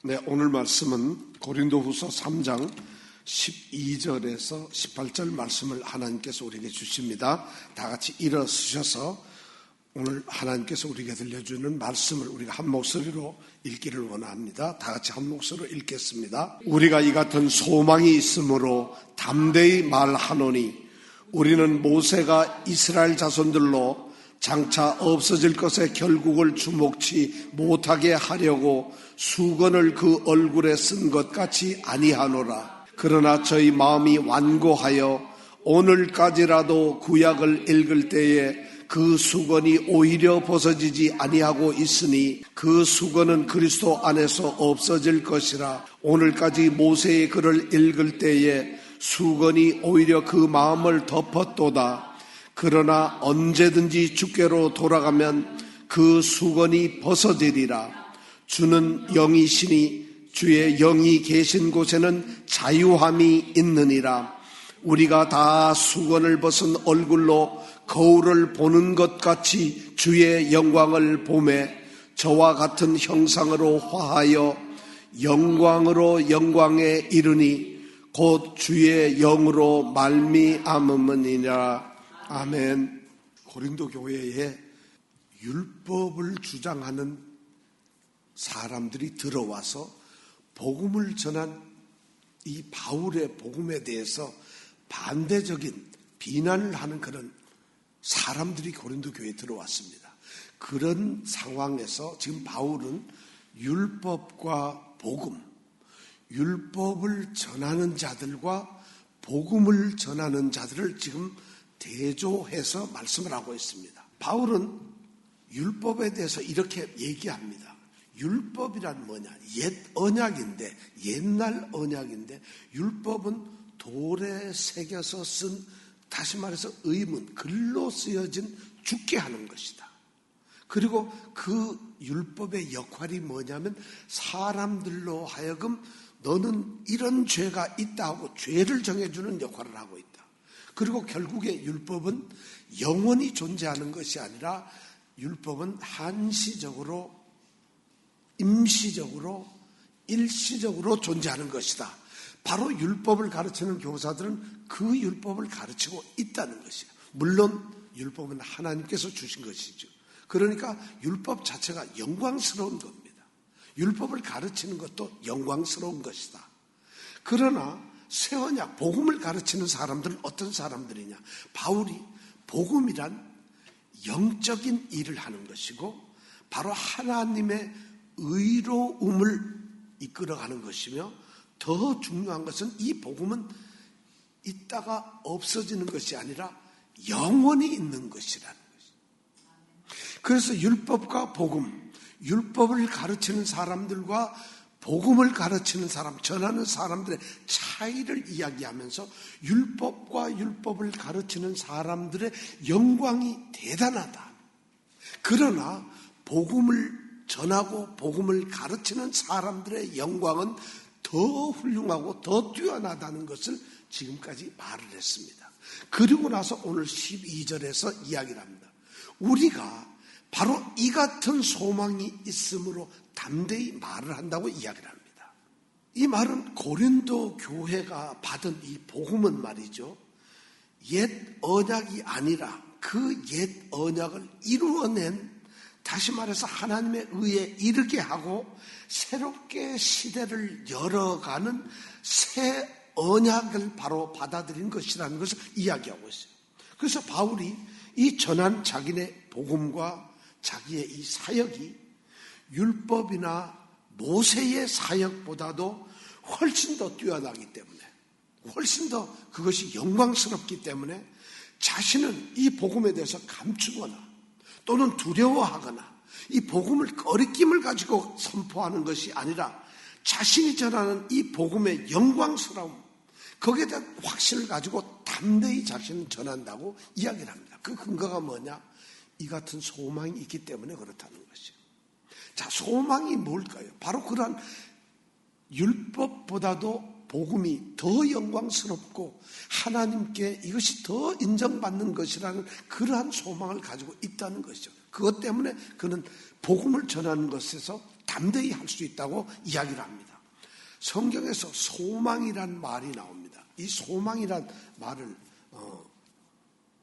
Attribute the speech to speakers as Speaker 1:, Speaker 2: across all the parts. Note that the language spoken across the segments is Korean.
Speaker 1: 네, 오늘 말씀은 고린도후서 3장 12절에서 18절 말씀을 하나님께서 우리에게 주십니다. 다 같이 일어서셔서 오늘 하나님께서 우리에게 들려주는 말씀을 우리가 한 목소리로 읽기를 원합니다. 다 같이 한 목소리로 읽겠습니다. 우리가 이 같은 소망이 있으므로 담대히 말하노니 우리는 모세가 이스라엘 자손들로 장차 없어질 것의 결국을 주목치 못하게 하려고 수건을 그 얼굴에 쓴 것 같이 아니하노라. 그러나 저희 마음이 완고하여 오늘까지라도 구약을 읽을 때에 그 수건이 오히려 벗어지지 아니하고 있으니 그 수건은 그리스도 안에서 없어질 것이라. 오늘까지 모세의 글을 읽을 때에 수건이 오히려 그 마음을 덮었도다. 그러나 언제든지 주께로 돌아가면 그 수건이 벗어지리라. 주는 영이시니 주의 영이 계신 곳에는 자유함이 있느니라. 우리가 다 수건을 벗은 얼굴로 거울을 보는 것 같이 주의 영광을 보매 저와 같은 형상으로 화하여 영광으로 영광에 이르니 곧 주의 영으로 말미암음이니라. 아멘. 고린도 교회에 율법을 주장하는 사람들이 들어와서 복음을 전한 이 바울의 복음에 대해서 반대적인 비난을 하는 그런 사람들이 고린도 교회에 들어왔습니다. 그런 상황에서 지금 바울은 율법과 복음, 율법을 전하는 자들과 복음을 전하는 자들을 지금 대조해서 말씀을 하고 있습니다. 바울은 율법에 대해서 이렇게 얘기합니다. 율법이란 뭐냐? 옛 언약인데, 옛날 언약인데, 율법은 돌에 새겨서 쓴, 다시 말해서 의문, 글로 쓰여진 죽게 하는 것이다. 그리고 그 율법의 역할이 뭐냐면 사람들로 하여금 너는 이런 죄가 있다 하고 죄를 정해주는 역할을 하고 있다. 그리고 결국에 율법은 영원히 존재하는 것이 아니라 율법은 한시적으로, 임시적으로, 일시적으로 존재하는 것이다. 바로 율법을 가르치는 교사들은 그 율법을 가르치고 있다는 것이에요. 물론 율법은 하나님께서 주신 것이죠. 그러니까 율법 자체가 영광스러운 겁니다. 율법을 가르치는 것도 영광스러운 것이다. 그러나 새 언약, 복음을 가르치는 사람들은 어떤 사람들이냐? 바울이 복음이란 영적인 일을 하는 것이고 바로 하나님의 의로움을 이끌어가는 것이며 더 중요한 것은 이 복음은 있다가 없어지는 것이 아니라 영원히 있는 것이라는 것이죠. 그래서 율법과 복음, 율법을 가르치는 사람들과 복음을 가르치는 사람, 전하는 사람들의 차이를 이야기하면서 율법과 율법을 가르치는 사람들의 영광이 대단하다. 그러나 복음을 전하고 복음을 가르치는 사람들의 영광은 더 훌륭하고 더 뛰어나다는 것을 지금까지 말을 했습니다. 그리고 나서 오늘 12절에서 이야기를 합니다. 우리가 바로 이 같은 소망이 있으므로 담대히 말을 한다고 이야기를 합니다. 이 말은 고린도 교회가 받은 이 복음은 말이죠. 옛 언약이 아니라 그 옛 언약을 이루어낸, 다시 말해서 하나님의 의에 이르게 하고 새롭게 시대를 열어가는 새 언약을 바로 받아들인 것이라는 것을 이야기하고 있어요. 그래서 바울이 이 전한 자기네 복음과 자기의 이 사역이 율법이나 모세의 사역보다도 훨씬 더 뛰어나기 때문에, 훨씬 더 그것이 영광스럽기 때문에 자신은 이 복음에 대해서 감추거나 또는 두려워하거나 이 복음을 거리낌을 가지고 선포하는 것이 아니라 자신이 전하는 이 복음의 영광스러움, 거기에 대한 확신을 가지고 담대히 자신을 전한다고 이야기를 합니다. 그 근거가 뭐냐? 이 같은 소망이 있기 때문에 그렇다는 것이죠. 자, 소망이 뭘까요? 바로 그러한 율법보다도 복음이 더 영광스럽고 하나님께 이것이 더 인정받는 것이라는 그러한 소망을 가지고 있다는 것이죠. 그것 때문에 그는 복음을 전하는 것에서 담대히 할 수 있다고 이야기를 합니다. 성경에서 소망이란 말이 나옵니다. 이 소망이란 말을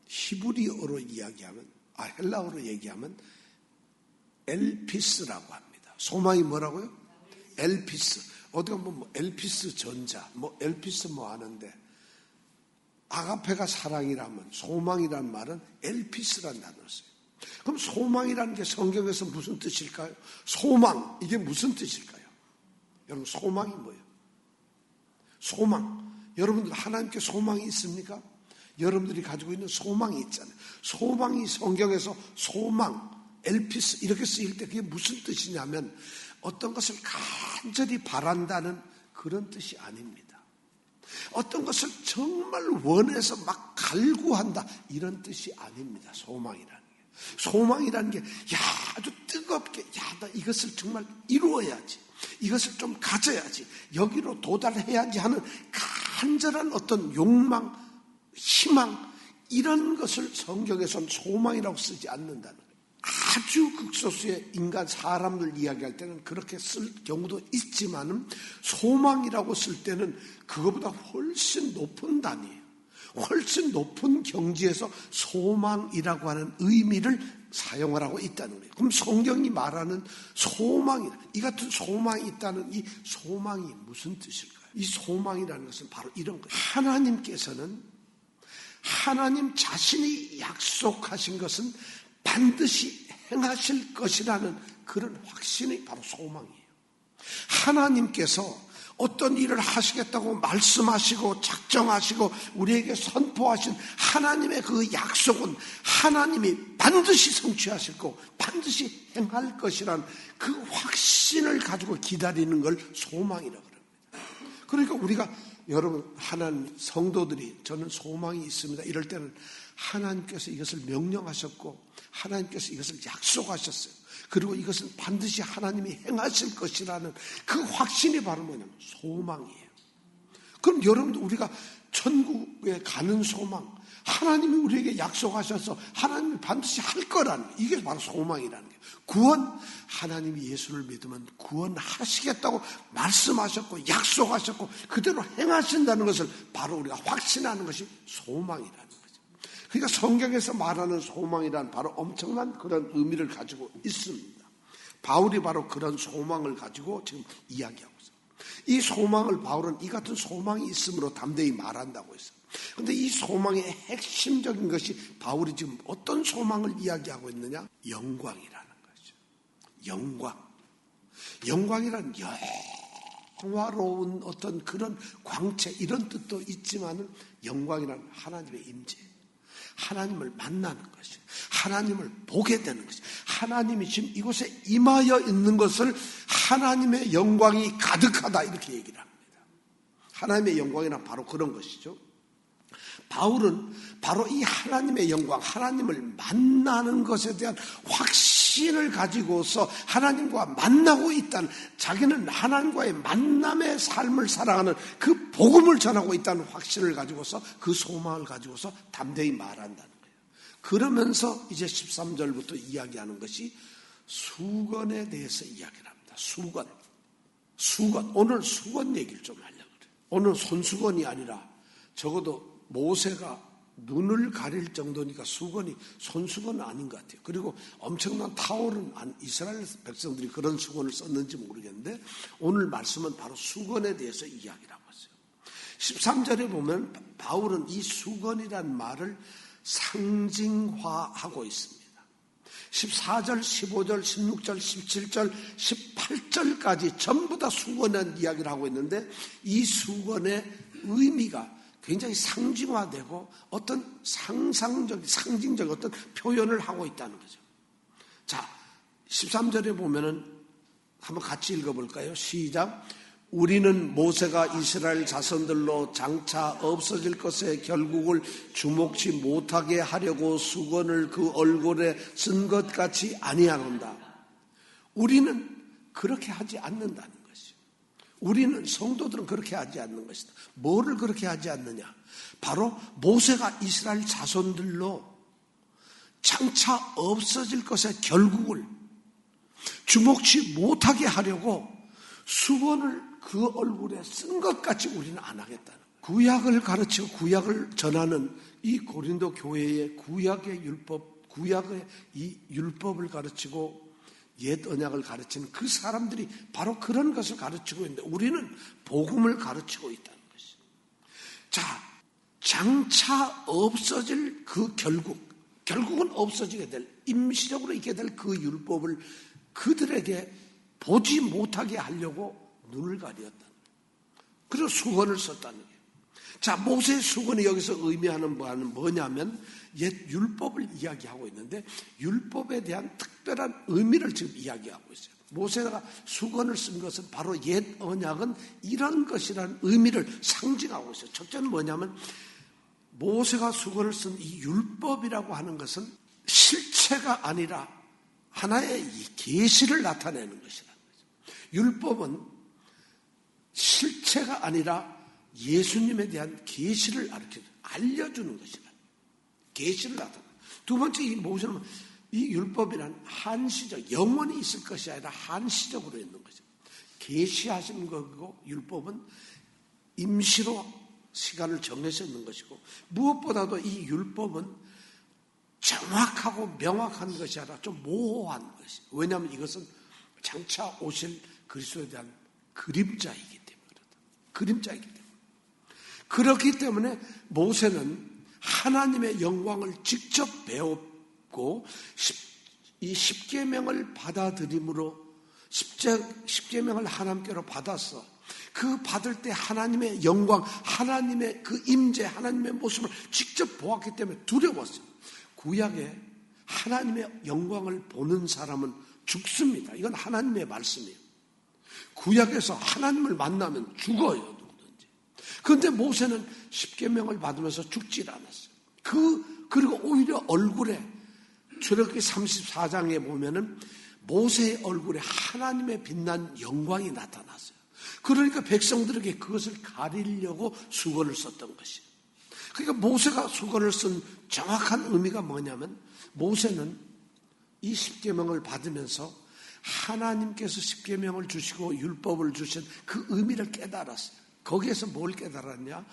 Speaker 1: 히브리어로 이야기하면, 헬라어로 얘기하면 엘피스라고 합니다. 소망이 뭐라고요? 엘피스. 어디 가면 뭐 엘피스 전자, 뭐 엘피스 뭐 하는데, 아가페가 사랑이라면 소망이란 말은 엘피스란 단어를 써요. 그럼 소망이라는 게 성경에서 무슨 뜻일까요? 소망, 이게 무슨 뜻일까요? 여러분, 소망이 뭐예요? 소망. 여러분들 하나님께 소망이 있습니까? 여러분들이 가지고 있는 소망이 있잖아요. 소망이 성경에서 소망, 엘피스 이렇게 쓰일 때 그게 무슨 뜻이냐면 어떤 것을 간절히 바란다는 그런 뜻이 아닙니다. 어떤 것을 정말 원해서 막 갈구한다 이런 뜻이 아닙니다. 소망이라는 게. 소망이라는 게 아주 뜨겁게 나 이것을 정말 이루어야지. 이것을 좀 가져야지. 여기로 도달해야지 하는 간절한 어떤 욕망, 희망 이런 것을 성경에서는 소망이라고 쓰지 않는다는 거예요. 아주 극소수의 인간 사람들 이야기할 때는 그렇게 쓸 경우도 있지만은 소망이라고 쓸 때는 그거보다 훨씬 높은 단위예요. 훨씬 높은 경지에서 소망이라고 하는 의미를 사용을 하고 있다는 거예요. 그럼 성경이 말하는 소망이라, 이 같은 소망이 있다는 이 소망이 무슨 뜻일까요? 이 소망이라는 것은 바로 이런 거예요. 하나님께서는 하나님 자신이 약속하신 것은 반드시 행하실 것이라는 그런 확신이 바로 소망이에요. 하나님께서 어떤 일을 하시겠다고 말씀하시고 작정하시고 우리에게 선포하신 하나님의 그 약속은 하나님이 반드시 성취하실 거고 반드시 행할 것이라는 그 확신을 가지고 기다리는 걸 소망이라고 합니다. 그러니까 우리가 여러분 하나님 성도들이 저는 소망이 있습니다. 이럴 때는 하나님께서 이것을 명령하셨고 하나님께서 이것을 약속하셨어요. 그리고 이것은 반드시 하나님이 행하실 것이라는 그 확신이 바로 뭐냐면 소망이에요. 그럼 여러분들 우리가 천국에 가는 소망, 하나님이 우리에게 약속하셔서 하나님이 반드시 할 거라는 게 이게 바로 소망이라는 게 구원, 하나님이 예수를 믿으면 구원하시겠다고 말씀하셨고 약속하셨고 그대로 행하신다는 것을 바로 우리가 확신하는 것이 소망이라는 거죠. 그러니까 성경에서 말하는 소망이란 바로 엄청난 그런 의미를 가지고 있습니다. 바울이 바로 그런 소망을 가지고 지금 이야기하고 있어요. 이 소망을 바울은 이 같은 소망이 있으므로 담대히 말한다고 했어요. 그런데 이 소망의 핵심적인 것이 바울이 지금 어떤 소망을 이야기하고 있느냐? 영광이라는 거죠. 영광. 영광이란 영화로운 어떤 그런 광채 이런 뜻도 있지만은 영광이란 하나님의 임재. 하나님을 만나는 것이, 하나님을 보게 되는 것이, 하나님이 지금 이곳에 임하여 있는 것을 하나님의 영광이 가득하다 이렇게 얘기를 합니다. 하나님의 영광이란 바로 그런 것이죠. 바울은 바로 이 하나님의 영광, 하나님을 만나는 것에 대한 확신을 가지고서 하나님과 만나고 있다는, 자기는 하나님과의 만남의 삶을 살아가는 그 복음을 전하고 있다는 확신을 가지고서 그 소망을 가지고서 담대히 말한다는 거예요. 그러면서 이제 13절부터 이야기하는 것이 수건에 대해서 이야기를 합니다. 수건. 오늘 수건 얘기를 좀 하려고 그래요. 오늘 손수건이 아니라 적어도 모세가 눈을 가릴 정도니까 수건이 손수건은 아닌 것 같아요. 그리고 엄청난 타월은 이스라엘 백성들이 그런 수건을 썼는지 모르겠는데 오늘 말씀은 바로 수건에 대해서 이야기를 하고 있어요. 13절에 보면 바울은 이 수건이란 말을 상징화하고 있습니다. 14절, 15절, 16절, 17절, 18절까지 전부 다 수건에 이야기를 하고 있는데 이 수건의 의미가 굉장히 상징화되고 어떤 상징적 어떤 표현을 하고 있다는 거죠. 자, 13절에 보면은 한번 같이 읽어볼까요? 시작. 우리는 모세가 이스라엘 자손들로 장차 없어질 것의 결국을 주목치 못하게 하려고 수건을 그 얼굴에 쓴 것 같이 아니하노라. 우리는 그렇게 하지 않는다는 것이죠. 우리는 성도들은 그렇게 하지 않는 것이다. 뭐를 그렇게 하지 않느냐? 바로 모세가 이스라엘 자손들로 장차 없어질 것의 결국을 주목치 못하게 하려고 수건을 그 얼굴에 쓴 것 같이 우리는 안 하겠다는 거예요. 구약을 가르치고 구약을 전하는 이 고린도 교회의 구약의 율법, 구약의 이 율법을 가르치고 옛 언약을 가르치는 그 사람들이 바로 그런 것을 가르치고 있는데 우리는 복음을 가르치고 있다는 것이죠. 자, 장차 없어질 그 결국은 없어지게 될, 임시적으로 있게 될 그 율법을 그들에게 보지 못하게 하려고 눈을 가리었다. 그래서 수건을 썼다는 거예요. 자, 모세의 수건이 여기서 의미하는 바는 뭐냐면 옛 율법을 이야기하고 있는데 율법에 대한 특별한 의미를 지금 이야기하고 있어요. 모세가 수건을 쓴 것은 바로 옛 언약은 이런 것이라는 의미를 상징하고 있어요. 첫째는 뭐냐면 모세가 수건을 쓴 이 율법이라고 하는 것은 실체가 아니라 하나의 이 계시를 나타내는 것이라는 거죠. 율법은 실체가 아니라 예수님에 대한 계시를 알려주는 것이라. 계시를 나타내. 두 번째 이 모세는 이 율법이란 한시적, 영원히 있을 것이 아니라 한시적으로 있는 것이죠. 계시하신 거고 율법은 임시로 시간을 정해서 있는 것이고 무엇보다도 이 율법은 정확하고 명확한 것이 아니라 좀 모호한 것이. 왜냐하면 이것은 장차 오실 그리스도에 대한 그림자이기 때문에 그렇다. 그림자이기 때문에. 그렇기 때문에 모세는 하나님의 영광을 직접 배웠고 이 십계명을 받아들임으로 십계명을 하나님께로 받았어. 그 받을 때 하나님의 영광, 하나님의 그 임재, 하나님의 모습을 직접 보았기 때문에 두려웠어요. 구약에 하나님의 영광을 보는 사람은 죽습니다. 이건 하나님의 말씀이에요. 구약에서 하나님을 만나면 죽어요, 누구든지. 그런데 모세는 십계명을 받으면서 죽질 않았어요. 그리고 오히려 얼굴에 출애굽기 34장에 보면은 모세의 얼굴에 하나님의 빛난 영광이 나타났어요. 그러니까 백성들에게 그것을 가리려고 수건을 썼던 것이에요. 그러니까 모세가 수건을 쓴 정확한 의미가 뭐냐면 모세는 이 십계명을 받으면서 하나님께서 십계명을 주시고 율법을 주신 그 의미를 깨달았어요. 거기에서 뭘 깨달았냐?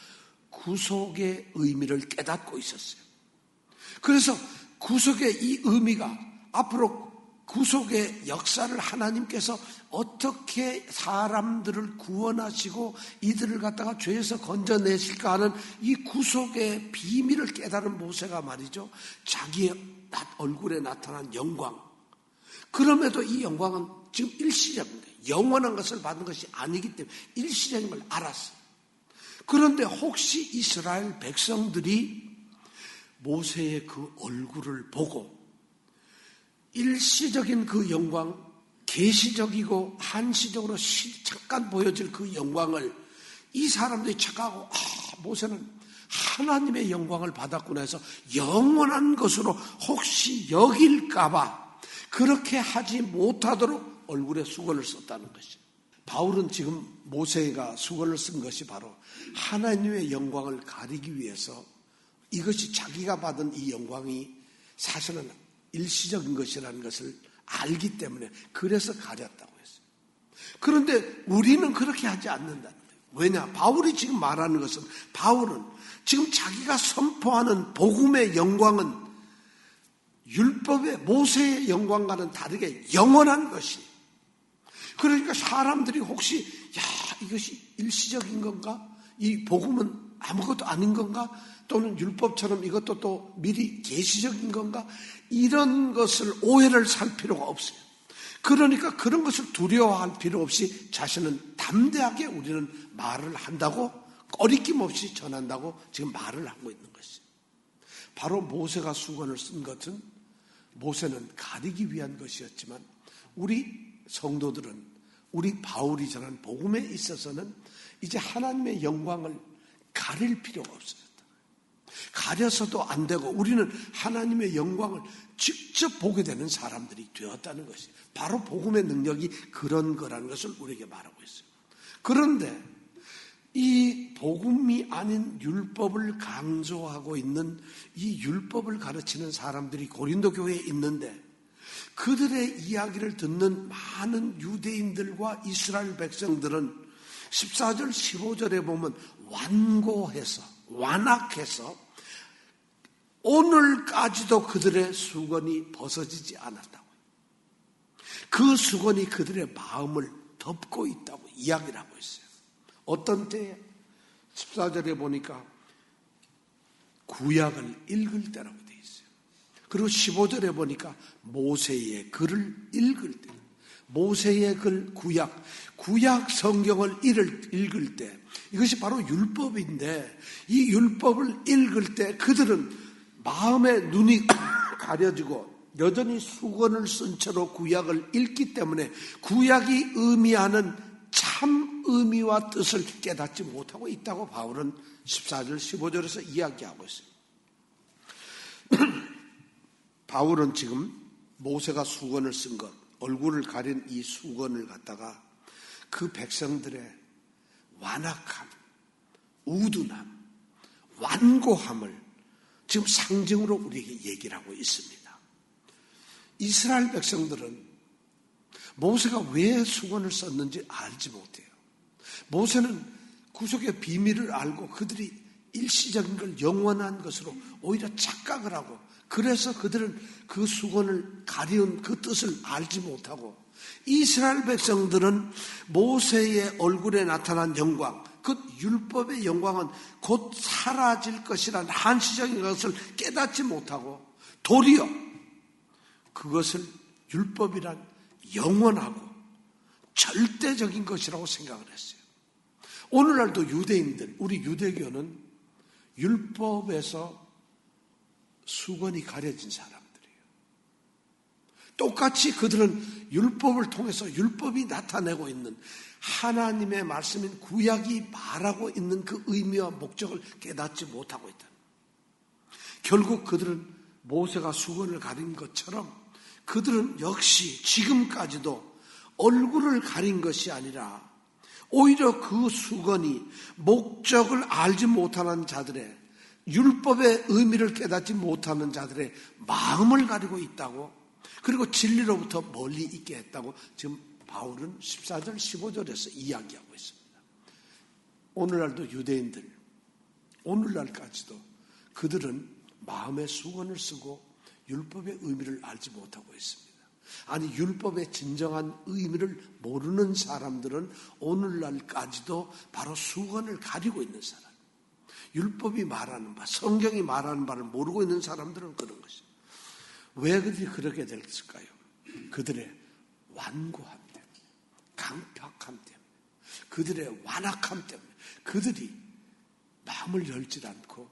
Speaker 1: 구속의 의미를 깨닫고 있었어요. 그래서 구속의 이 의미가 앞으로 구속의 역사를 하나님께서 어떻게 사람들을 구원하시고 이들을 갖다가 죄에서 건져내실까 하는 이 구속의 비밀을 깨달은 모세가 말이죠. 자기의 얼굴에 나타난 영광. 그럼에도 이 영광은 지금 일시적인 거예요. 영원한 것을 받은 것이 아니기 때문에 일시적인 걸 알았어요. 그런데 혹시 이스라엘 백성들이 모세의 그 얼굴을 보고 일시적인 그 영광, 계시적이고 한시적으로 잠깐 보여질 그 영광을 이 사람들이 착각하고 모세는 하나님의 영광을 받았구나 해서 영원한 것으로 혹시 여길까봐 그렇게 하지 못하도록 얼굴에 수건을 썼다는 것이죠. 바울은 지금 모세가 수건을 쓴 것이 바로 하나님의 영광을 가리기 위해서 이것이 자기가 받은 이 영광이 사실은 일시적인 것이라는 것을 알기 때문에 그래서 가렸다고 했어요. 그런데 우리는 그렇게 하지 않는다는 거예요. 왜냐? 바울이 지금 말하는 것은 바울은 지금 자기가 선포하는 복음의 영광은 율법의 모세의 영광과는 다르게 영원한 것이. 그러니까 사람들이 혹시 이것이 일시적인 건가? 이 복음은 아무것도 아닌 건가? 또는 율법처럼 이것도 또 미리 계시적인 건가? 이런 것을 오해를 살 필요가 없어요. 그러니까 그런 것을 두려워할 필요 없이 자신은 담대하게 우리는 말을 한다고 꺼리낌 없이 전한다고 지금 말을 하고 있는 것이죠. 바로 모세가 수건을 쓴 것은 모세는 가리기 위한 것이었지만 우리 성도들은 우리 바울이 전한 복음에 있어서는 이제 하나님의 영광을 가릴 필요가 없어요. 가려서도 안 되고 우리는 하나님의 영광을 직접 보게 되는 사람들이 되었다는 것이에요. 바로 복음의 능력이 그런 거라는 것을 우리에게 말하고 있어요. 그런데 이 복음이 아닌 율법을 강조하고 있는 이 율법을 가르치는 사람들이 고린도 교회에 있는데 그들의 이야기를 듣는 많은 유대인들과 이스라엘 백성들은 14절, 15절에 보면 완악해서 오늘까지도 그들의 수건이 벗어지지 않았다고. 그 수건이 그들의 마음을 덮고 있다고 이야기를 하고 있어요. 어떤 때에 14절에 보니까 구약을 읽을 때라고 되어 있어요. 그리고 15절에 보니까 모세의 글을 읽을 때, 모세의 글 구약 성경을 읽을 때, 이것이 바로 율법인데, 이 율법을 읽을 때 그들은 마음의 눈이 가려지고 여전히 수건을 쓴 채로 구약을 읽기 때문에 구약이 의미하는 참 의미와 뜻을 깨닫지 못하고 있다고 바울은 14절, 15절에서 이야기하고 있어요. 바울은 지금 모세가 수건을 쓴 것, 얼굴을 가린 이 수건을 갖다가 그 백성들의 완악함, 우둔함, 완고함을 지금 상징으로 우리에게 얘기를 하고 있습니다. 이스라엘 백성들은 모세가 왜 수건을 썼는지 알지 못해요. 모세는 구속의 비밀을 알고 그들이 일시적인 걸 영원한 것으로 오히려 착각을 하고, 그래서 그들은 그 수건을 가리운 그 뜻을 알지 못하고, 이스라엘 백성들은 모세의 얼굴에 나타난 영광, 그 율법의 영광은 곧 사라질 것이라는 한시적인 것을 깨닫지 못하고 도리어 그것을 율법이란 영원하고 절대적인 것이라고 생각을 했어요. 오늘날도 유대인들, 우리 유대교는 율법에서 수건이 가려진 사람들이에요. 똑같이 그들은 율법을 통해서 율법이 나타내고 있는 하나님의 말씀인 구약이 말하고 있는 그 의미와 목적을 깨닫지 못하고 있다. 결국 그들은 모세가 수건을 가린 것처럼 그들은 역시 지금까지도 얼굴을 가린 것이 아니라 오히려 그 수건이 목적을 알지 못하는 자들의, 율법의 의미를 깨닫지 못하는 자들의 마음을 가리고 있다고, 그리고 진리로부터 멀리 있게 했다고 지금 바울은 14절, 15절에서 이야기하고 있습니다. 오늘날도 유대인들, 오늘날까지도 그들은 마음의 수건을 쓰고 율법의 의미를 알지 못하고 있습니다. 아니, 율법의 진정한 의미를 모르는 사람들은 오늘날까지도 바로 수건을 가리고 있는 사람, 율법이 말하는 바, 성경이 말하는 바를 모르고 있는 사람들은 그런 것이죠. 왜 그들이 그렇게 됐을까요? 그들의 완고함 때문에, 강팍함 때문에, 그들의 완악함 때문에, 그들이 마음을 열지 않고,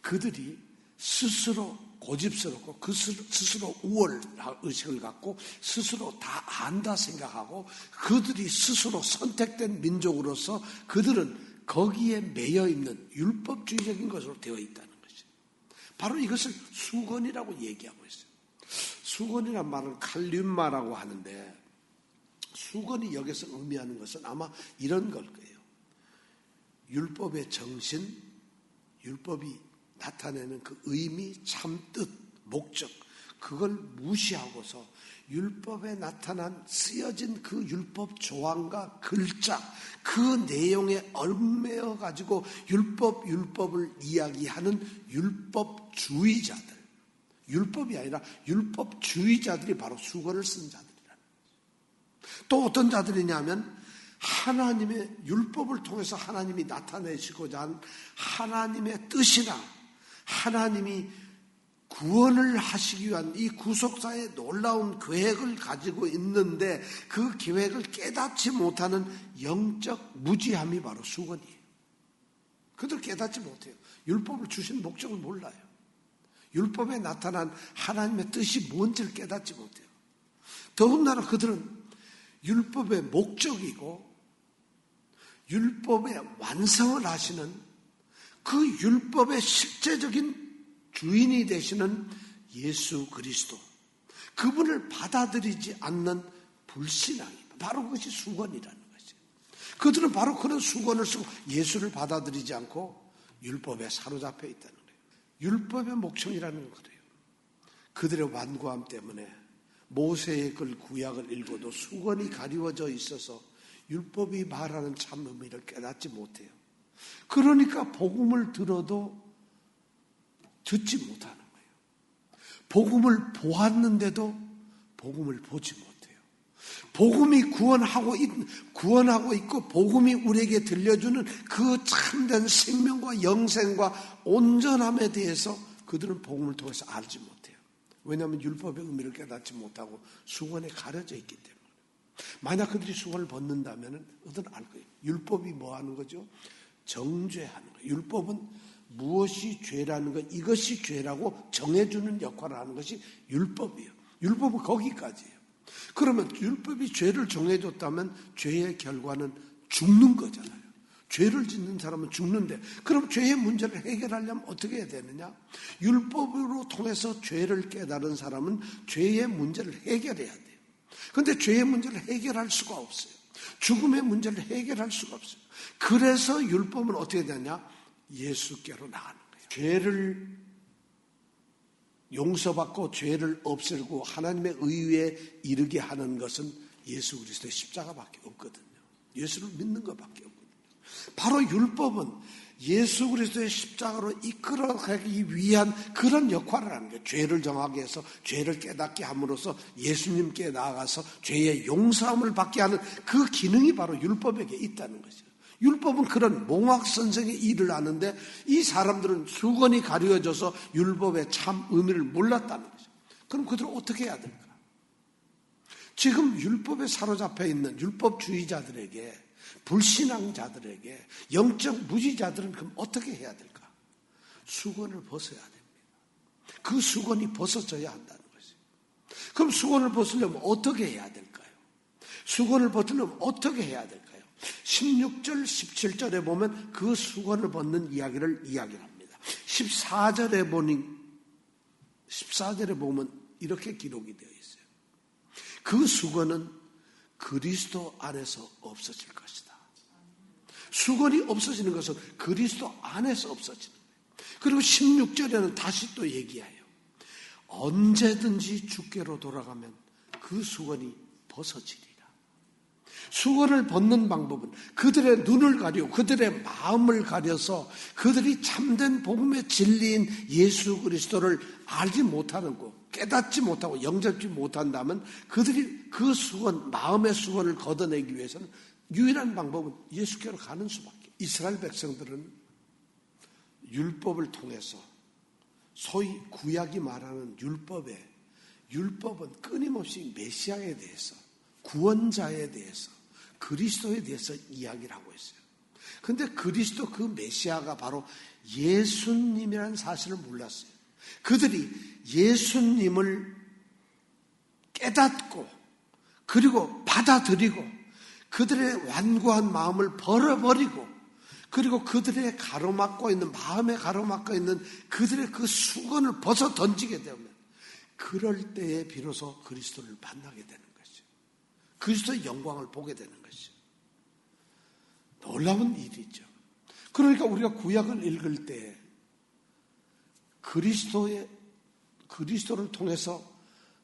Speaker 1: 그들이 스스로 고집스럽고, 스스로 우월의식을 갖고, 스스로 다 안다 생각하고, 그들이 스스로 선택된 민족으로서 그들은 거기에 매여 있는 율법주의적인 것으로 되어 있다는 것이죠. 바로 이것을 수건이라고 얘기하고 있어요. 수건이란 말은 칼륨마라고 하는데, 수건이 여기서 의미하는 것은 아마 이런 걸 거예요. 율법의 정신, 율법이 나타내는 그 의미, 참뜻, 목적, 그걸 무시하고서 율법에 나타난 쓰여진 그 율법 조항과 글자, 그 내용에 얽매여 가지고 율법을 이야기하는 율법주의자들, 율법이 아니라 율법주의자들이 바로 수건을 쓴 자들이라는. 또 어떤 자들이냐면 하나님의 율법을 통해서 하나님이 나타내시고자 한 하나님의 뜻이나 하나님이 구원을 하시기 위한 이 구속사의 놀라운 계획을 가지고 있는데 그 계획을 깨닫지 못하는 영적 무지함이 바로 수건이에요. 그들 깨닫지 못해요. 율법을 주신 목적을 몰라요. 율법에 나타난 하나님의 뜻이 뭔지를 깨닫지 못해요. 더군다나 그들은 율법의 목적이고 율법의 완성을 하시는 그 율법의 실제적인 주인이 되시는 예수 그리스도, 그분을 받아들이지 않는 불신앙이 바로 그것이 수건이라는 것이죠. 그들은 바로 그런 수건을 쓰고 예수를 받아들이지 않고 율법에 사로잡혀 있다는 거예요. 율법의 목적이라는 건 그래요. 그들의 완고함 때문에 모세의 글 구약을 읽어도 수건이 가리워져 있어서 율법이 말하는 참 의미를 깨닫지 못해요. 그러니까 복음을 들어도 듣지 못하는 거예요. 복음을 보았는데도 복음을 보지 못해요. 복음이 구원하고 있고 복음이 우리에게 들려주는 그 참된 생명과 영생과 온전함에 대해서 그들은 복음을 통해서 알지 못해요. 왜냐하면 율법의 의미를 깨닫지 못하고 수건에 가려져 있기 때문에. 만약 그들이 수건을 벗는다면 그들은 알 거예요. 율법이 뭐 하는 거죠? 정죄하는 거예요. 율법은 무엇이 죄라는 것, 이것이 죄라고 정해주는 역할을 하는 것이 율법이에요. 율법은 거기까지예요. 그러면 율법이 죄를 정해줬다면 죄의 결과는 죽는 거잖아요. 죄를 짓는 사람은 죽는데, 그럼 죄의 문제를 해결하려면 어떻게 해야 되느냐? 율법으로 통해서 죄를 깨달은 사람은 죄의 문제를 해결해야 돼요. 그런데 죄의 문제를 해결할 수가 없어요. 죽음의 문제를 해결할 수가 없어요. 그래서 율법은 어떻게 되냐? 예수께로 나가는 거예요. 죄를 용서받고 죄를 없애고 하나님의 의에 이르게 하는 것은 예수 그리스도의 십자가밖에 없거든요. 예수를 믿는 것밖에 없거든요. 바로 율법은 예수 그리스도의 십자가로 이끌어가기 위한 그런 역할을 하는 거예요. 죄를 정하게 해서 죄를 깨닫게 함으로써 예수님께 나아가서 죄의 용서함을 받게 하는 그 기능이 바로 율법에게 있다는 거죠. 율법은 그런 몽학선생의 일을 하는데 이 사람들은 수건이 가려져서 율법의 참 의미를 몰랐다는 거죠. 그럼 그들은 어떻게 해야 될까? 지금 율법에 사로잡혀 있는 율법주의자들에게, 불신앙자들에게, 영적 무지자들은 그럼 어떻게 해야 될까? 수건을 벗어야 됩니다. 그 수건이 벗어져야 한다는 거죠. 그럼 수건을 벗으려면 어떻게 해야 될까요? 수건을 벗으려면 어떻게 해야 될까요? 16절, 17절에 보면 그 수건을 벗는 이야기를 합니다. 14절에 보면 이렇게 기록이 되어 있어요. 그 수건은 그리스도 안에서 없어질 것이다. 수건이 없어지는 것은 그리스도 안에서 없어지는 거예요. 그리고 16절에는 다시 또 얘기해요. 언제든지 주께로 돌아가면 그 수건이 벗어지리라. 수건을 벗는 방법은 그들의 눈을 가리고 그들의 마음을 가려서 그들이 참된 복음의 진리인 예수 그리스도를 알지 못하는 거, 깨닫지 못하고 영접지 못한다면 그들이 그 수건, 마음의 수건을 걷어내기 위해서는 유일한 방법은 예수께로 가는 수밖에. 이스라엘 백성들은 율법을 통해서 소위 구약이 말하는 율법은 끊임없이 메시아에 대해서, 구원자에 대해서, 그리스도에 대해서 이야기를 하고 있어요. 그런데 그리스도 그 메시아가 바로 예수님이라는 사실을 몰랐어요. 그들이 예수님을 깨닫고 그리고 받아들이고 그들의 완고한 마음을 벌어버리고 그리고 그들의 가로막고 있는, 마음에 가로막고 있는 그들의 그 수건을 벗어 던지게 되면 그럴 때에 비로소 그리스도를 만나게 되는 것이죠. 그리스도의 영광을 보게 되는 것이죠. 놀라운 일이죠. 그러니까 우리가 구약을 읽을 때 그리스도를 통해서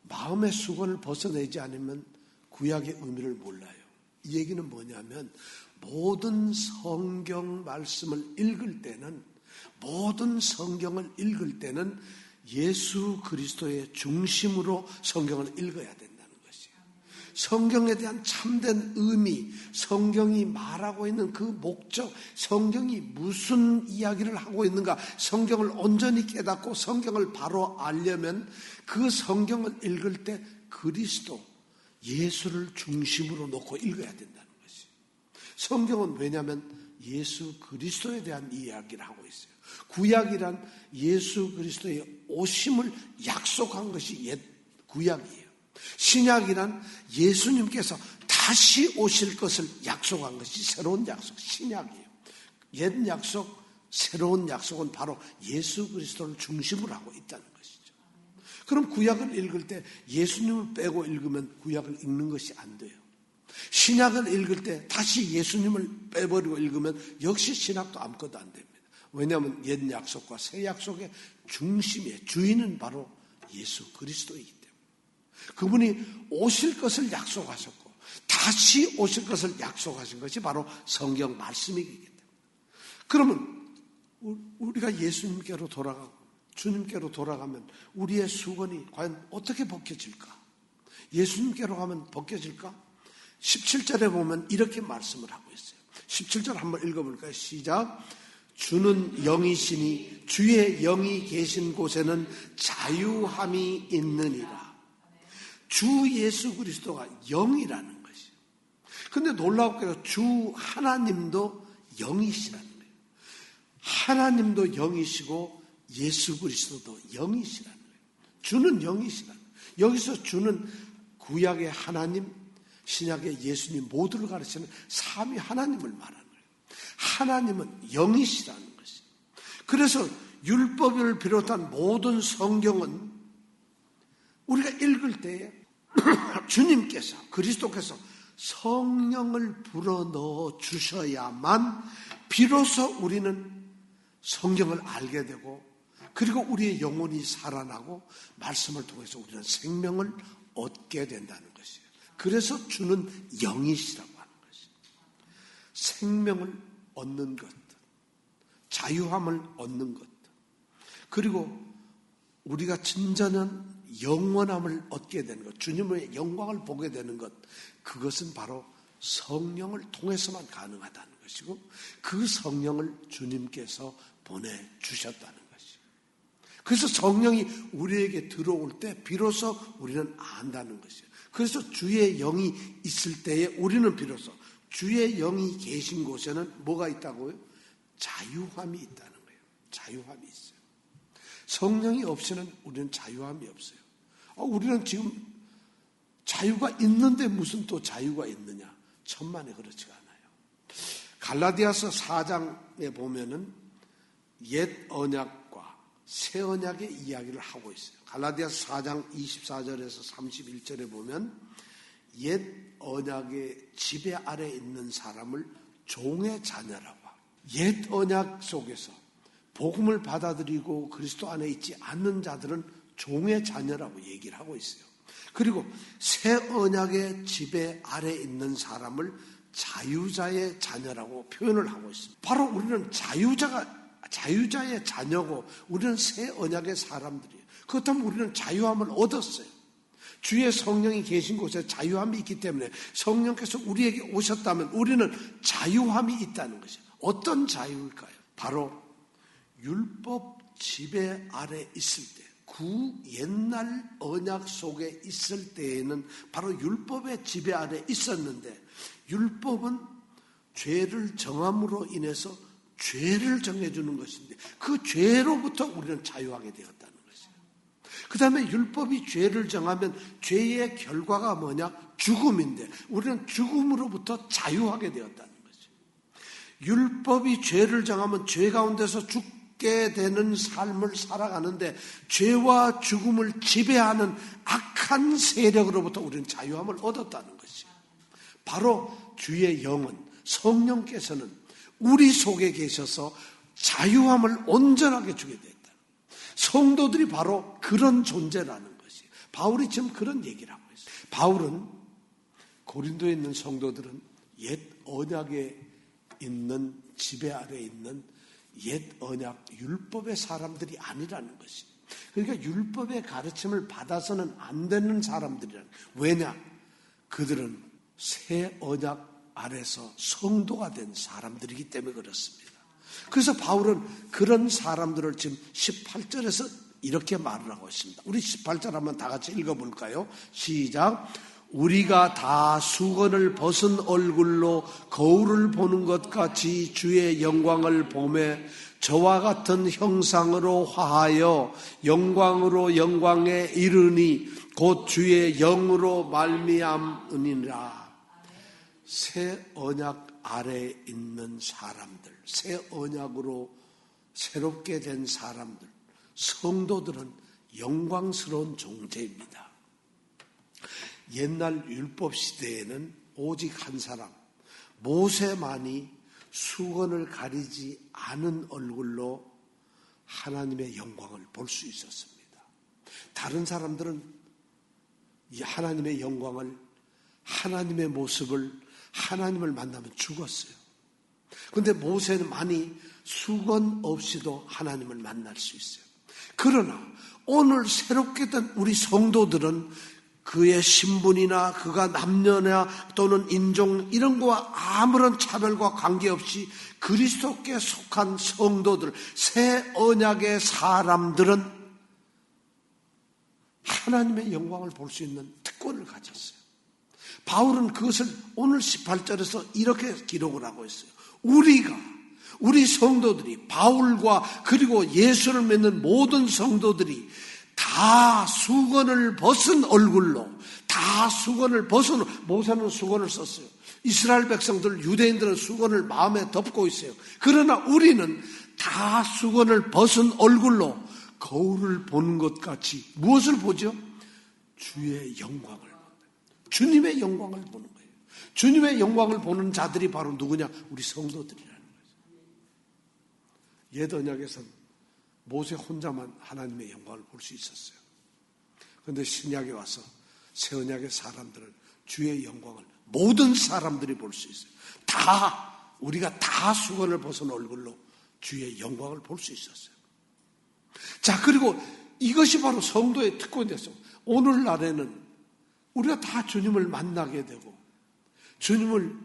Speaker 1: 마음의 수건을 벗어내지 않으면 구약의 의미를 몰라요. 이 얘기는 뭐냐면 모든 성경 말씀을 읽을 때는, 모든 성경을 읽을 때는 예수 그리스도의 중심으로 성경을 읽어야 된다는 것이에요. 성경에 대한 참된 의미, 성경이 말하고 있는 그 목적, 성경이 무슨 이야기를 하고 있는가, 성경을 온전히 깨닫고 성경을 바로 알려면 그 성경을 읽을 때 그리스도, 예수를 중심으로 놓고 읽어야 된다는 것이에요. 성경은 왜냐하면 예수 그리스도에 대한 이야기를 하고 있어요. 구약이란 예수 그리스도의 오심을 약속한 것이 옛 구약이에요. 신약이란 예수님께서 다시 오실 것을 약속한 것이 새로운 약속, 신약이에요. 옛 약속, 새로운 약속은 바로 예수 그리스도를 중심으로 하고 있다는 것이죠. 그럼 구약을 읽을 때 예수님을 빼고 읽으면 구약을 읽는 것이 안 돼요. 신약을 읽을 때 다시 예수님을 빼버리고 읽으면 역시 신약도 아무것도 안 됩니다. 왜냐하면 옛 약속과 새 약속의 중심의 주인은 바로 예수 그리스도이기 때문에. 그분이 오실 것을 약속하셨고 다시 오실 것을 약속하신 것이 바로 성경 말씀이기 때문에. 그러면 우리가 예수님께로 돌아가고 주님께로 돌아가면 우리의 수건이 과연 어떻게 벗겨질까? 예수님께로 가면 벗겨질까? 17절에 보면 이렇게 말씀을 하고 있어요. 17절 한번 읽어볼까요? 시작. 주는 영이시니 주의 영이 계신 곳에는 자유함이 있느니라. 주 예수 그리스도가 영이라는 것이에요. 그런데 놀랍게도 주 하나님도 영이시라는 거예요. 하나님도 영이시고 예수 그리스도도 영이시라는 거예요. 주는 영이시라는 거예요. 여기서 주는 구약의 하나님, 신약의 예수님 모두를 가르치는 삼위 하나님을 말하는 거예요. 하나님은 영이시라는 것이에요. 그래서 율법을 비롯한 모든 성경은 우리가 읽을 때에 주님께서, 그리스도께서 성령을 불어넣어 주셔야만 비로소 우리는 성경을 알게 되고, 그리고 우리의 영혼이 살아나고 말씀을 통해서 우리는 생명을 얻게 된다는 것이에요. 그래서 주는 영이시라고 하는 것이에요. 생명을 얻는 것, 자유함을 얻는 것, 그리고 우리가 진정한 영원함을 얻게 되는 것, 주님의 영광을 보게 되는 것, 그것은 바로 성령을 통해서만 가능하다는 것이고, 그 성령을 주님께서 보내주셨다는 것이에요. 그래서 성령이 우리에게 들어올 때 비로소 우리는 안다는 것이에요. 그래서 주의 영이 있을 때에 우리는 비로소 주의 영이 계신 곳에는 뭐가 있다고요? 자유함이 있다는 거예요. 자유함이 있어요. 성령이 없이는 우리는 자유함이 없어요. 우리는 지금 자유가 있는데 무슨 또 자유가 있느냐? 천만에 그렇지가 않아요. 갈라디아서 4장에 보면은 옛 언약과 새 언약의 이야기를 하고 있어요. 갈라디아서 4장 24절에서 31절에 보면 옛 언약의 지배 아래 있는 사람을 종의 자녀라고 하고, 옛 언약 속에서 복음을 받아들이고 그리스도 안에 있지 않는 자들은 종의 자녀라고 얘기를 하고 있어요. 그리고 새 언약의 지배 아래 있는 사람을 자유자의 자녀라고 표현을 하고 있습니다. 바로 우리는 자유자의 자녀고 우리는 새 언약의 사람들이에요. 그렇다면 우리는 자유함을 얻었어요. 주의 성령이 계신 곳에 자유함이 있기 때문에 성령께서 우리에게 오셨다면 우리는 자유함이 있다는 것이에요. 어떤 자유일까요? 바로 율법 지배 아래 있을 때, 그 옛날 언약 속에 있을 때에는 바로 율법의 지배 아래 있었는데, 율법은 죄를 정함으로 인해서 죄를 정해주는 것인데 그 죄로부터 우리는 자유하게 되었다는 것이에요. 그 다음에 율법이 죄를 정하면 죄의 결과가 뭐냐? 죽음인데 우리는 죽음으로부터 자유하게 되었다는 것이에요. 율법이 죄를 정하면 죄 가운데서 죽게 되는 삶을 살아가는데 죄와 죽음을 지배하는 악한 세력으로부터 우리는 자유함을 얻었다는 것이에요. 바로 주의 영은, 성령께서는 우리 속에 계셔서 자유함을 온전하게 주게 됐다. 성도들이 바로 그런 존재라는 것이에요. 바울이 지금 그런 얘기를 하고 있어요. 바울은 고린도에 있는 성도들은 옛 언약에 있는, 지배 아래 있는 옛 언약 율법의 사람들이 아니라는 것이에요. 그러니까 율법의 가르침을 받아서는 안 되는 사람들이라는 거예요. 왜냐? 그들은 새 언약 아래서 성도가 된 사람들이기 때문에 그렇습니다. 그래서 바울은 그런 사람들을 지금 18절에서 이렇게 말을 하고 있습니다. 우리 18절 한번 다 같이 읽어볼까요? 시작. 우리가 다 수건을 벗은 얼굴로 거울을 보는 것 같이 주의 영광을 보매 저와 같은 형상으로 화하여 영광으로 영광에 이르니 곧 주의 영으로 말미암으니라. 새 언약 아래에 있는 사람들, 새 언약으로 새롭게 된 사람들, 성도들은 영광스러운 존재입니다. 옛날 율법 시대에는 오직 한 사람, 모세만이 수건을 가리지 않은 얼굴로 하나님의 영광을 볼 수 있었습니다. 다른 사람들은 이 하나님의 영광을, 하나님의 모습을, 하나님을 만나면 죽었어요. 그런데 모세는 많이 수건 없이도 하나님을 만날 수 있어요. 그러나 오늘 새롭게 된 우리 성도들은 그의 신분이나 그가 남녀나 또는 인종 이런 거와 아무런 차별과 관계없이 그리스도께 속한 성도들, 새 언약의 사람들은 하나님의 영광을 볼 수 있는 특권을 가졌어요. 바울은 그것을 오늘 18절에서 이렇게 기록을 하고 있어요. 우리 성도들이, 바울과 그리고 예수를 믿는 모든 성도들이 다 수건을 벗은 얼굴로, 다 수건을 벗은, 모세는 수건을 썼어요. 이스라엘 백성들, 유대인들은 수건을 마음에 덮고 있어요. 그러나 우리는 다 수건을 벗은 얼굴로 거울을 보는 것 같이 무엇을 보죠? 주의 영광을 보는 거예요. 주님의 영광을 보는 거예요. 주님의 영광을 보는 자들이 바로 누구냐? 우리 성도들이라는 거죠. 옛 언약에서는 모세 혼자만 하나님의 영광을 볼 수 있었어요. 그런데 신약에 와서 새 언약의 사람들은 주의 영광을 모든 사람들이 볼 수 있어요. 우리가 다 수건을 벗은 얼굴로 주의 영광을 볼 수 있었어요. 자, 그리고 이것이 바로 성도의 특권이 됐어요. 오늘날에는 우리가 다 주님을 만나게 되고 주님을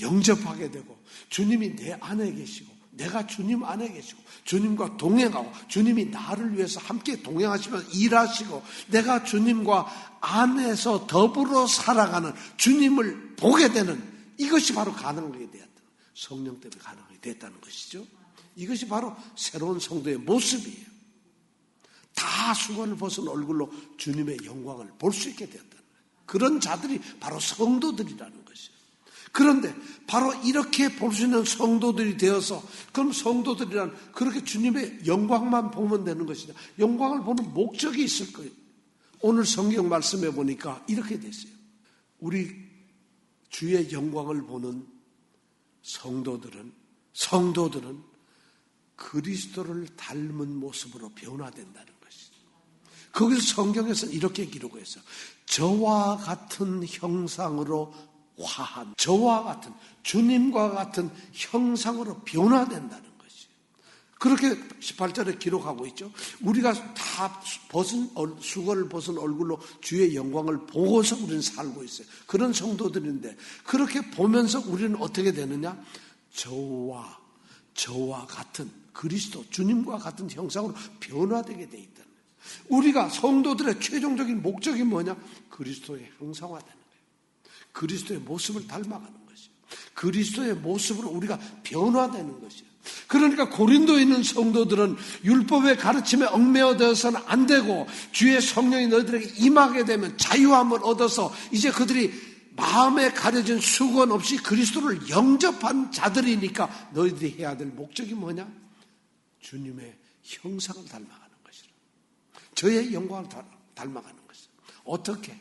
Speaker 1: 영접하게 되고 주님이 내 안에 계시고 내가 주님 안에 계시고 주님과 동행하고 주님이 나를 위해서 함께 동행하시면서 일하시고 내가 주님과 안에서 더불어 살아가는 주님을 보게 되는 이것이 바로 가능하게 되었다. 성령 때문에 가능하게 됐다는 것이죠. 이것이 바로 새로운 성도의 모습이에요. 다 수건을 벗은 얼굴로 주님의 영광을 볼 수 있게 되었다는 거예요. 그런 자들이 바로 성도들이라는 것이에요. 그런데 바로 이렇게 볼 수 있는 성도들이 되어서 그럼 성도들이란 그렇게 주님의 영광만 보면 되는 것이냐? 영광을 보는 목적이 있을 거예요. 오늘 성경 말씀에 보니까 이렇게 됐어요. 우리 주의 영광을 보는 성도들은 그리스도를 닮은 모습으로 변화된다는 것이죠. 거기서 성경에서는 이렇게 기록했어요. 저와 같은 형상으로 화한, 저와 같은, 주님과 같은 형상으로 변화된다는 것이에요. 그렇게 18절에 기록하고 있죠. 우리가 다 수건을 벗은 얼굴로 주의 영광을 보고서 우리는 살고 있어요. 그런 성도들인데 그렇게 보면서 우리는 어떻게 되느냐? 저와 같은 그리스도, 주님과 같은 형상으로 변화되게 돼 있다는 거예요. 우리가 성도들의 최종적인 목적이 뭐냐? 그리스도의 형상화되는 거예요. 그리스도의 모습을 닮아가는 것이에요. 그리스도의 모습으로 우리가 변화되는 것이에요. 그러니까 고린도에 있는 성도들은 율법의 가르침에 얽매여져서는 안 되고 주의 성령이 너희들에게 임하게 되면 자유함을 얻어서 이제 그들이 마음에 가려진 수건 없이 그리스도를 영접한 자들이니까 너희들이 해야 될 목적이 뭐냐? 주님의 형상을 닮아가는 것이라. 저의 영광을 닮아가는 것이라. 어떻게?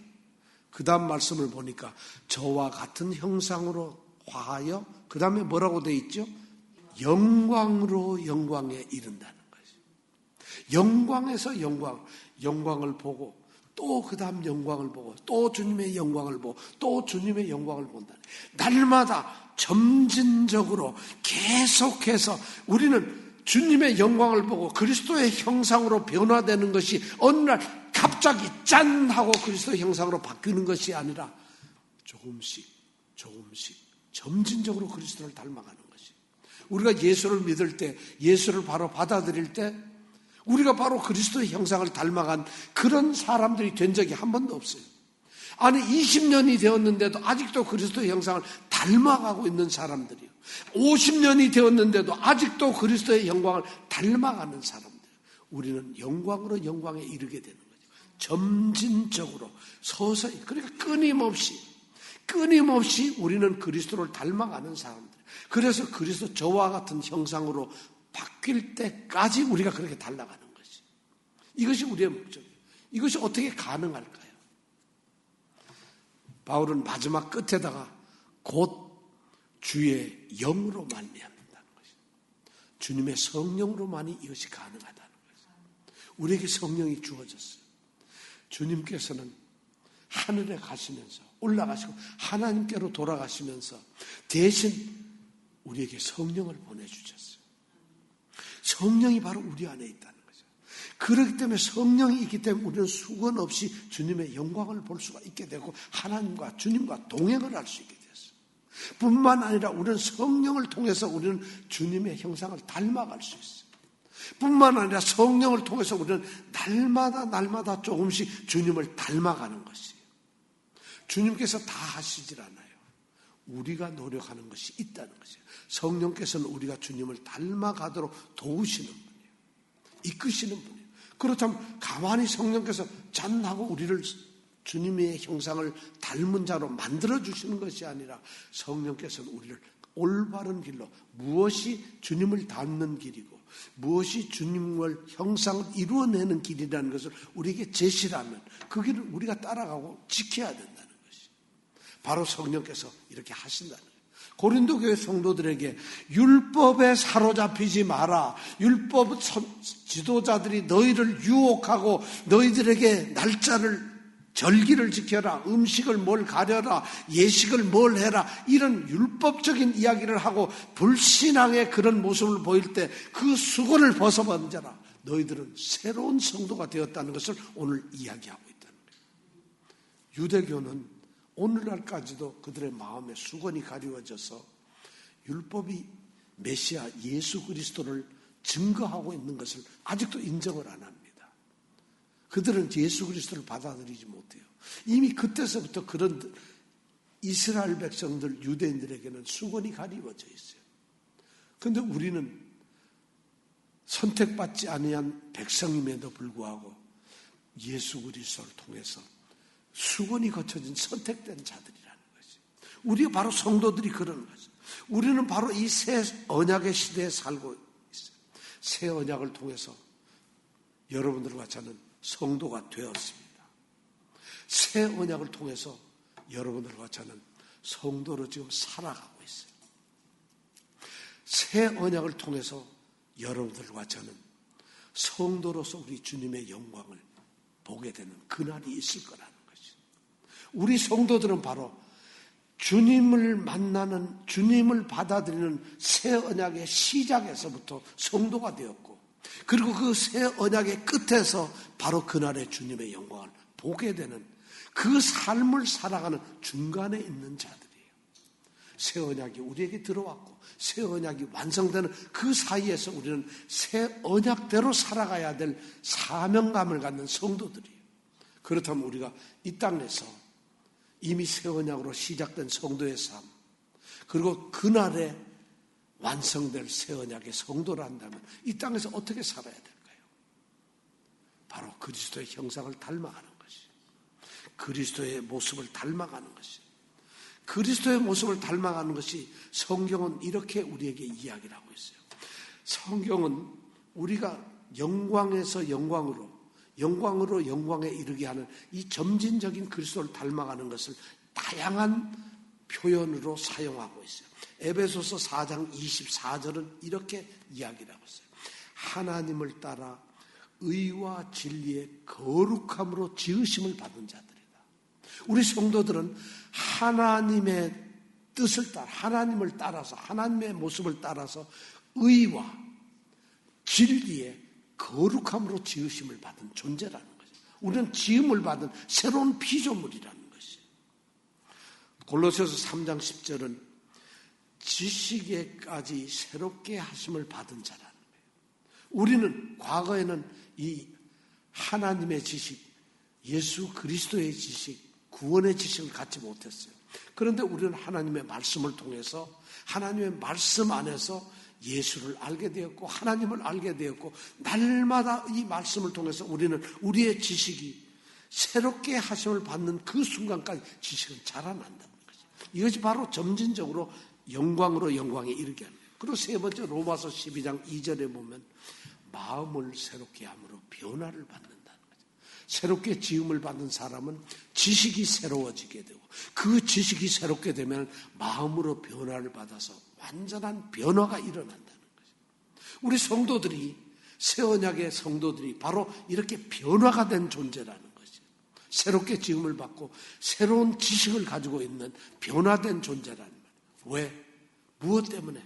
Speaker 1: 그 다음 말씀을 보니까 저와 같은 형상으로 화하여 그 다음에 뭐라고 되어 있죠? 영광으로 영광에 이른다는 것이죠. 영광에서 영광을 보고 또 그 다음 영광을 보고 또 주님의 영광을 보고 또 주님의 영광을 본다. 날마다 점진적으로 계속해서 우리는 주님의 영광을 보고 그리스도의 형상으로 변화되는 것이 어느 날 갑자기 짠 하고 그리스도의 형상으로 바뀌는 것이 아니라 조금씩 점진적으로 그리스도를 닮아가는 것이. 우리가 예수를 믿을 때, 예수를 바로 받아들일 때 우리가 바로 그리스도의 형상을 닮아간 그런 사람들이 된 적이 한 번도 없어요. 아니 20년이 되었는데도 아직도 그리스도의 형상을 닮아가고 있는 사람들이요. 50년이 되었는데도 아직도 그리스도의 영광을 닮아가는 사람들. 우리는 영광으로 영광에 이르게 되는 거죠. 점진적으로 서서히, 그러니까 끊임없이 우리는 그리스도를 닮아가는 사람들. 그래서 그리스도 저와 같은 형상으로 바뀔 때까지 우리가 그렇게 달라가는 것이. 이것이 우리의 목적이에요. 이것이 어떻게 가능할까요? 바울은 마지막 끝에다가 곧 주의 영으로 말미암는다는 것이죠. 주님의 성령으로만이 이것이 가능하다는 것이죠. 우리에게 성령이 주어졌어요. 주님께서는 하늘에 가시면서 올라가시고 하나님께로 돌아가시면서 대신 우리에게 성령을 보내주셨어요. 성령이 바로 우리 안에 있다는 거죠. 그렇기 때문에 성령이 있기 때문에 우리는 수건 없이 주님의 영광을 볼 수가 있게 되고 하나님과 주님과 동행을 할 수 있게 됐어요. 뿐만 아니라 우리는 성령을 통해서 우리는 주님의 형상을 닮아갈 수 있어요. 뿐만 아니라 성령을 통해서 우리는 날마다 조금씩 주님을 닮아가는 것이에요. 주님께서 다 하시질 않아요. 우리가 노력하는 것이 있다는 것이에요. 성령께서는 우리가 주님을 닮아가도록 도우시는 분이에요. 이끄시는 분이에요. 그렇다면 가만히 성령께서 잔하고 우리를 주님의 형상을 닮은 자로 만들어주시는 것이 아니라 성령께서는 우리를 올바른 길로, 무엇이 주님을 닮는 길이고 무엇이 주님을 형상을 이루어내는 길이라는 것을 우리에게 제시하면 그 길을 우리가 따라가고 지켜야 된다는 것이 바로 성령께서 이렇게 하신다는 거예요. 고린도 교회 성도들에게 율법에 사로잡히지 마라. 율법 지도자들이 너희를 유혹하고 너희들에게 날짜를 절기를 지켜라, 음식을 뭘 가려라, 예식을 뭘 해라, 이런 율법적인 이야기를 하고 불신앙의 그런 모습을 보일 때 그 수건을 벗어던져라. 너희들은 새로운 성도가 되었다는 것을 오늘 이야기하고 있다는 거예요. 유대교는 오늘날까지도 그들의 마음에 수건이 가리워져서 율법이 메시아 예수 그리스도를 증거하고 있는 것을 아직도 인정을 안 합니다. 그들은 예수 그리스도를 받아들이지 못해요. 이미 그때서부터 그런 이스라엘 백성들, 유대인들에게는 수건이 가리워져 있어요. 그런데 우리는 선택받지 아니한 백성임에도 불구하고 예수 그리스도를 통해서 수건이 거쳐진 선택된 자들이라는 것이. 우리가 바로 성도들이 그러는 거죠. 우리는 바로 이 새 언약의 시대에 살고 있어요. 새 언약을 통해서 여러분들과 저는 성도가 되었습니다. 새 언약을 통해서 여러분들과 저는 성도로 지금 살아가고 있어요. 새 언약을 통해서 여러분들과 저는 성도로서 우리 주님의 영광을 보게 되는 그날이 있을 거라는 것이. 우리 성도들은 바로 주님을 만나는, 주님을 받아들이는 새 언약의 시작에서부터 성도가 되었고, 그리고 그 새 언약의 끝에서 바로 그날의 주님의 영광을 보게 되는 그 삶을 살아가는 중간에 있는 자들이에요. 새 언약이 우리에게 들어왔고 새 언약이 완성되는 그 사이에서 우리는 새 언약대로 살아가야 될 사명감을 갖는 성도들이에요. 그렇다면 우리가 이 땅에서 이미 새 언약으로 시작된 성도의 삶, 그리고 그날에 완성될 새 언약의 성도라 한다면 이 땅에서 어떻게 살아야 될까요? 바로 그리스도의 형상을 닮아가는 것이, 그리스도의 모습을 닮아가는 것이, 그리스도의 모습을 닮아가는 것이 성경은 이렇게 우리에게 이야기를 하고 있어요. 성경은 우리가 영광에서 영광으로, 영광으로 영광에 이르게 하는 이 점진적인 그리스도를 닮아가는 것을 다양한 표현으로 사용하고 있어요. 에베소서 4장 24절은 이렇게 이야기를 하고 있어요. 하나님을 따라 의와 진리의 거룩함으로 지으심을 받은 자들이다. 우리 성도들은 하나님의 뜻을 따라, 하나님을 따라서, 하나님의 모습을 따라서 의와 진리의 거룩함으로 지으심을 받은 존재라는 거죠. 우리는 지음을 받은 새로운 피조물이라는 것이에요. 골로새서 3장 10절은 지식에까지 새롭게 하심을 받은 자라는 거예요. 우리는 과거에는 이 하나님의 지식, 예수 그리스도의 지식, 구원의 지식을 갖지 못했어요. 그런데 우리는 하나님의 말씀을 통해서 하나님의 말씀 안에서 예수를 알게 되었고 하나님을 알게 되었고, 날마다 이 말씀을 통해서 우리는 우리의 지식이 새롭게 하심을 받는 그 순간까지 지식은 자라난다는 거죠. 이것이 바로 점진적으로 영광으로 영광에 이르게 합니다. 그리고 세 번째 로마서 12장 2절에 보면 마음을 새롭게 함으로 변화를 받는다는 거죠. 새롭게 지음을 받는 사람은 지식이 새로워지게 되고 그 지식이 새롭게 되면 마음으로 변화를 받아서 완전한 변화가 일어난다는 거죠. 우리 성도들이, 새 언약의 성도들이 바로 이렇게 변화가 된 존재라는 거죠. 새롭게 지음을 받고 새로운 지식을 가지고 있는 변화된 존재라는 말이에요. 왜? 무엇 때문에?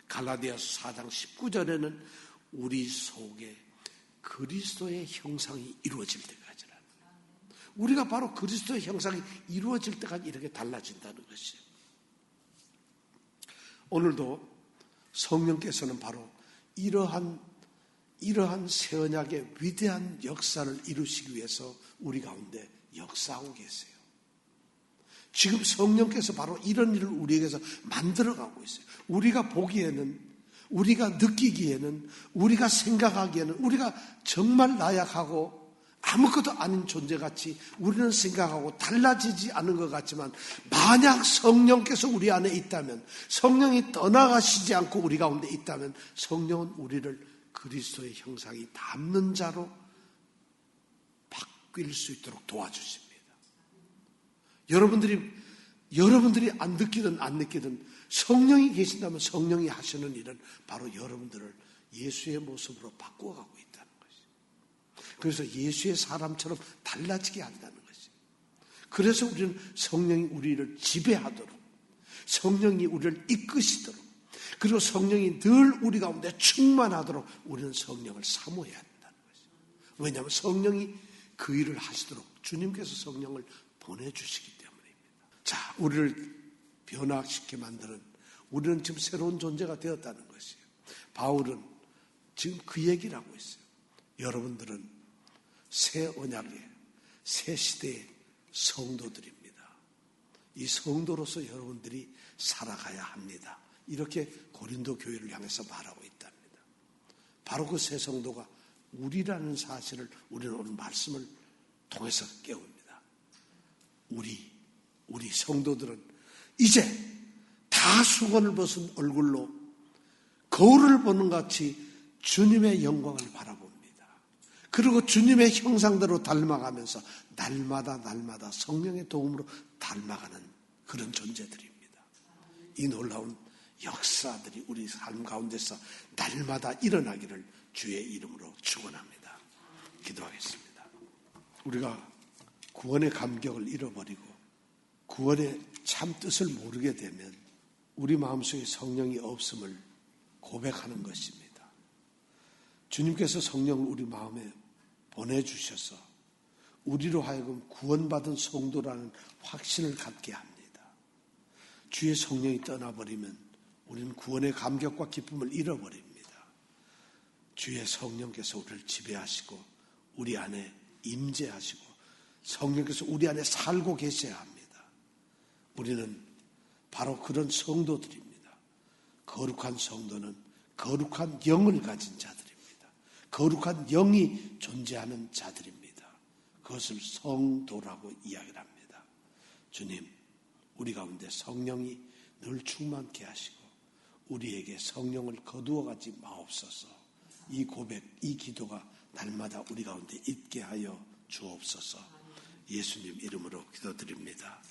Speaker 1: 갈라디아서 4장 19절에는 우리 속에 그리스도의 형상이 이루어질 때까지라는 거예요. 우리가 바로 그리스도의 형상이 이루어질 때까지 이렇게 달라진다는 것이에요. 오늘도 성령께서는 바로 이러한 새 언약의 위대한 역사를 이루시기 위해서 우리 가운데 역사하고 계세요. 지금 성령께서 바로 이런 일을 우리에게서 만들어가고 있어요. 우리가 보기에는, 우리가 느끼기에는, 우리가 생각하기에는 우리가 정말 나약하고 아무것도 아닌 존재같이 우리는 생각하고 달라지지 않은 것 같지만, 만약 성령께서 우리 안에 있다면, 성령이 떠나가시지 않고 우리 가운데 있다면, 성령은 우리를 그리스도의 형상이 닮는 자로 바뀔 수 있도록 도와주십니다. 여러분들이 안 느끼든 안 느끼든 성령이 계신다면 성령이 하시는 일은 바로 여러분들을 예수의 모습으로 바꿔가고 있다는 것이에요. 그래서 예수의 사람처럼 달라지게 한다는 것이에요. 그래서 우리는 성령이 우리를 지배하도록, 성령이 우리를 이끄시도록, 그리고 성령이 늘 우리 가운데 충만하도록 우리는 성령을 사모해야 한다는 것이에요. 왜냐하면 성령이 그 일을 하시도록 주님께서 성령을 보내주시기 때문입니다. 자, 우리를 변화시켜 만드는, 우리는 지금 새로운 존재가 되었다는 것이에요. 바울은 지금 그 얘기를 하고 있어요. 여러분들은 새 언약의, 새 시대의 성도들입니다. 이 성도로서 여러분들이 살아가야 합니다. 이렇게 고린도 교회를 향해서 말하고 있답니다. 바로 그 새 성도가 우리라는 사실을 우리는 오늘 말씀을 통해서 깨웁니다. 우리 성도들은 이제 다 수건을 벗은 얼굴로 거울을 보는 것 같이 주님의 영광을 바라봅니다. 그리고 주님의 형상대로 닮아가면서 날마다 성령의 도움으로 닮아가는 그런 존재들입니다. 이 놀라운 역사들이 우리 삶 가운데서 날마다 일어나기를 주의 이름으로 축원합니다. 기도하겠습니다. 우리가 구원의 감격을 잃어버리고 구원의 참 뜻을 모르게 되면 우리 마음속에 성령이 없음을 고백하는 것입니다. 주님께서 성령을 우리 마음에 보내주셔서 우리로 하여금 구원받은 성도라는 확신을 갖게 합니다. 주의 성령이 떠나버리면 우리는 구원의 감격과 기쁨을 잃어버립니다. 주의 성령께서 우리를 지배하시고 우리 안에 임재하시고 성령께서 우리 안에 살고 계셔야 합니다. 우리는 바로 그런 성도들입니다. 거룩한 성도는 거룩한 영을 가진 자들입니다. 거룩한 영이 존재하는 자들입니다. 그것을 성도라고 이야기를 합니다. 주님, 우리 가운데 성령이 늘 충만케 하시고 우리에게 성령을 거두어가지 마옵소서. 이 고백, 이 기도가 날마다 우리 가운데 있게 하여 주옵소서. 예수님 이름으로 기도드립니다.